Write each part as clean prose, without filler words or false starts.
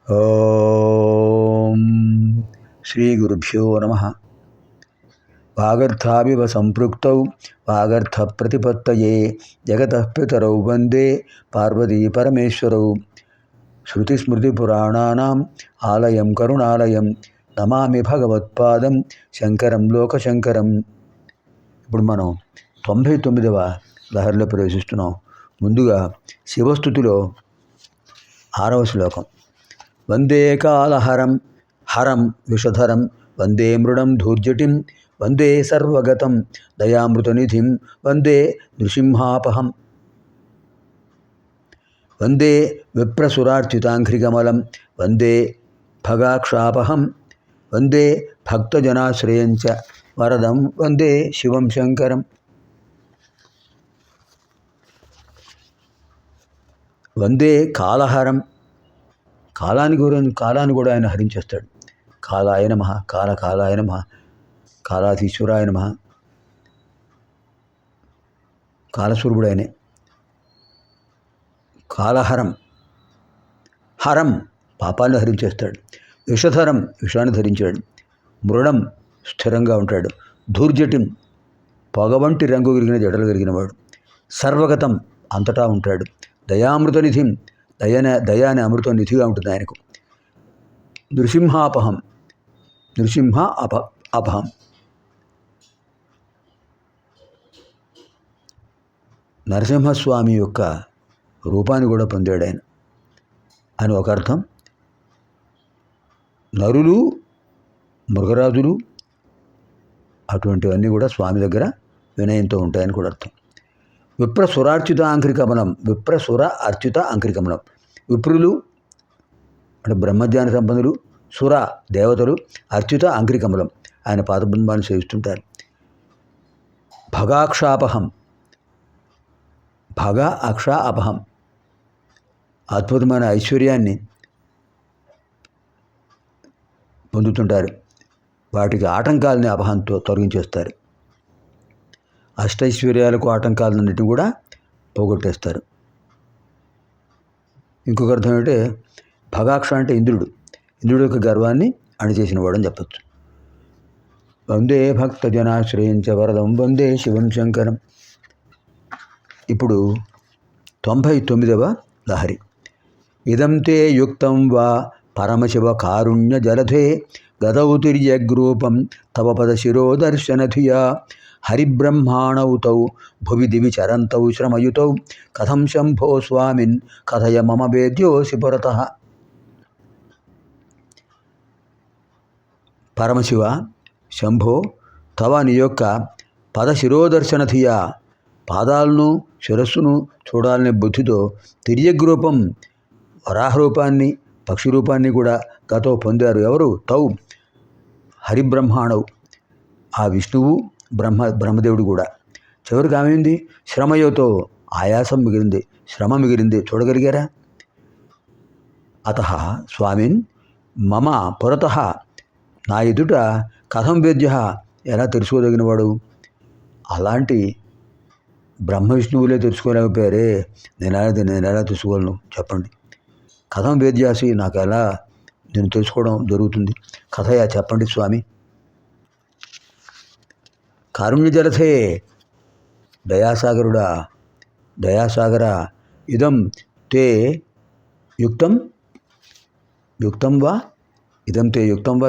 ఓం శ్రీ గురుభ్యో నమః. వాగర్థావివ సంపృక్తౌ వాగర్థ ప్రతిపత్తయే జగతః పితరౌ వందే పార్వతీ పరమేశ్వరౌ. శృతిస్మృతిపురాణానాం ఆలయం కరుణాలయం నమామి భగవత్పాదం శంకరం లోకశంకరం. ఇప్పుడు మనం 99వ లహరిలో ప్రవేశిస్తున్నాం. ముందుగా శివస్థుతిలో 6వ శ్లోకం. వందే కాళహరం హరం విషధరం వందే మృడం ధూర్జటిం వందే సర్వగతం దయామృతనిధిం వందే నృసింహాపహం. వందే విప్రసురార్చితాంఘ్రికమలం వందే భగాక్షాపహం వందే భక్తజనాశ్రయంచ వరదం వందే శివం శంకరం. వందే కాళహరం, కాలాన్ని కూడా ఆయన హరించేస్తాడు. కాలాయ నమః, కాలాయ నమః, కాలాధీశ్వరాయ నమః. కాలస్వరూపుడు ఆయనే. కాళహరం, హరం పాపాలను హరించేస్తాడు. విషధరం విషాన్ని ధరించాడు. మృడం స్థిరంగా ఉంటాడు. ధూర్జటిం పొగవంటి రంగు కలిగిన జడలు కలిగినవాడు. సర్వగతం అంతటా ఉంటాడు. దయామృతనిధిం దయాని అమృతం నిధిగా ఉంటుంది ఆయనకు. నృసింహాపహం అపహం. నరసింహస్వామి యొక్క రూపాన్ని కూడా పొందాడు ఆయన అని ఒక అర్థం. నరులు మృగరాజులు అటువంటివన్నీ కూడా స్వామి దగ్గర వినయంతో ఉంటాయని కూడా అర్థం. విప్రసుర అర్చిత అంక్రికమలం. విప్రులు అంటే బ్రహ్మజ్ఞాన సంపన్నులు, సుర దేవతలు, అర్చిత అంక్రికమలం ఆయన పాదబృందాన్ని సేవిస్తుంటారు. భగాక్షాపహం అపహం అద్భుతమైన ఐశ్వర్యాన్ని పొందుతుంటారు. వాటికి ఆటంకాలని అపహంతో తొలగించేస్తారు. అష్టైశ్వర్యాలకు ఆటంకాలన్నిటిని కూడా పోగొట్టేస్తారు. ఇంకొక అర్థం ఏంటంటే భగాక్ష అంటే ఇంద్రుడు యొక్క గర్వాన్ని అణిచేసిన వాడు అని చెప్పచ్చు. వందే భక్త జనాశ్రయించ వరదం వందే శివం శంకరం. ఇప్పుడు 99వ లహరి. ఇదం తే యుక్తం వా పరమశివ కారుణ్య జలధే గదౌతిర్యగ్రూపం తవ పద శిరోదర్శనధియా హరిబ్రహ్మాణౌతౌ భువి దివి చరంతౌ శ్రమయుతౌ కథం శంభో స్వామిన్ కథయ మమ వేద్యోసి పురతః. పరమశివ శంభో తవ నీ యొక్క పద శిరోదర్శనధియా పాదాలను శిరస్సును చూడాలనే బుద్ధితో తిర్యగ్రూపం వరాహ రూపాన్ని పక్షి రూపాన్ని కూడా గతో పొందారు. ఎవరు? తౌ హరిబ్రహ్మాణౌ ఆ విష్ణువు బ్రహ్మదేవుడు కూడా. చివరికి ఆమెంది? శ్రమయోతో ఆయాసం మిగిలింది, శ్రమ మిగిలింది. చూడగలిగారా? అతః స్వామిన్ మమ పురతః నా ఎదుట కథం వేద్య ఎలా తెలుసుకోదగినవాడు? అలాంటి బ్రహ్మ విష్ణువులే తెలుసుకోలేకపోయారే, నేను ఎలా తెలుసుకోగలను చెప్పండి. కథం వేద్యాసి నాకు ఎలా నేను తెలుసుకోవడం జరుగుతుంది? కథయా చెప్పండి స్వామి. కారుణ్య జలధే దయాసాగర ఇదం తే యుక్తం వా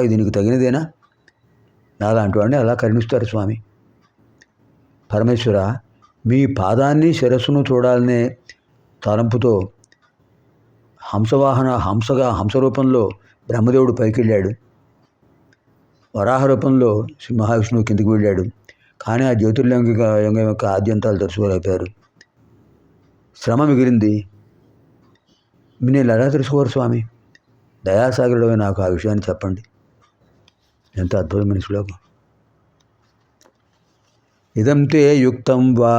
ఇది నీకు తగినదేనా? నాలాంటి వాడిని అలా కరుణిస్తారు స్వామి. పరమేశ్వర మీ పాదాన్ని శిరస్సును చూడాలనే తలంపుతో హంస రూపంలో బ్రహ్మదేవుడు పైకి వెళ్ళాడు. వరాహ రూపంలో మహావిష్ణువు కిందికి వెళ్ళాడు. కానీ ఆ జ్యోతిర్లింగ యొక్క ఆద్యంతాలు తెలుసుకోలేకపోయారు. శ్రమ మిగిలింది. నేను ఎలా తెలుసుకోరు స్వామి? దయాసాగరుడు నాకు ఆ విషయాన్ని చెప్పండి. ఎంత అద్భుతమైన శ్లోకం. ఇదం తే యుక్తం వా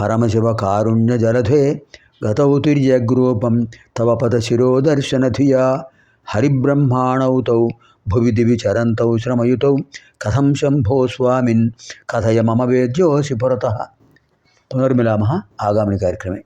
పరమశివ కారుణ్య జలధే గతౌతిర్యగ్రూపం తవ పద శిరోదర్శనధియా హరిబ్రహ్మాణౌతౌ భువి దివి చరంతౌ శ్రమయుతౌ కథం శంభో స్వామిన్ కథయ మమ వేద్యోసి పురతః. పునర్మిలామः ఆగామిని కార్యక్రమే.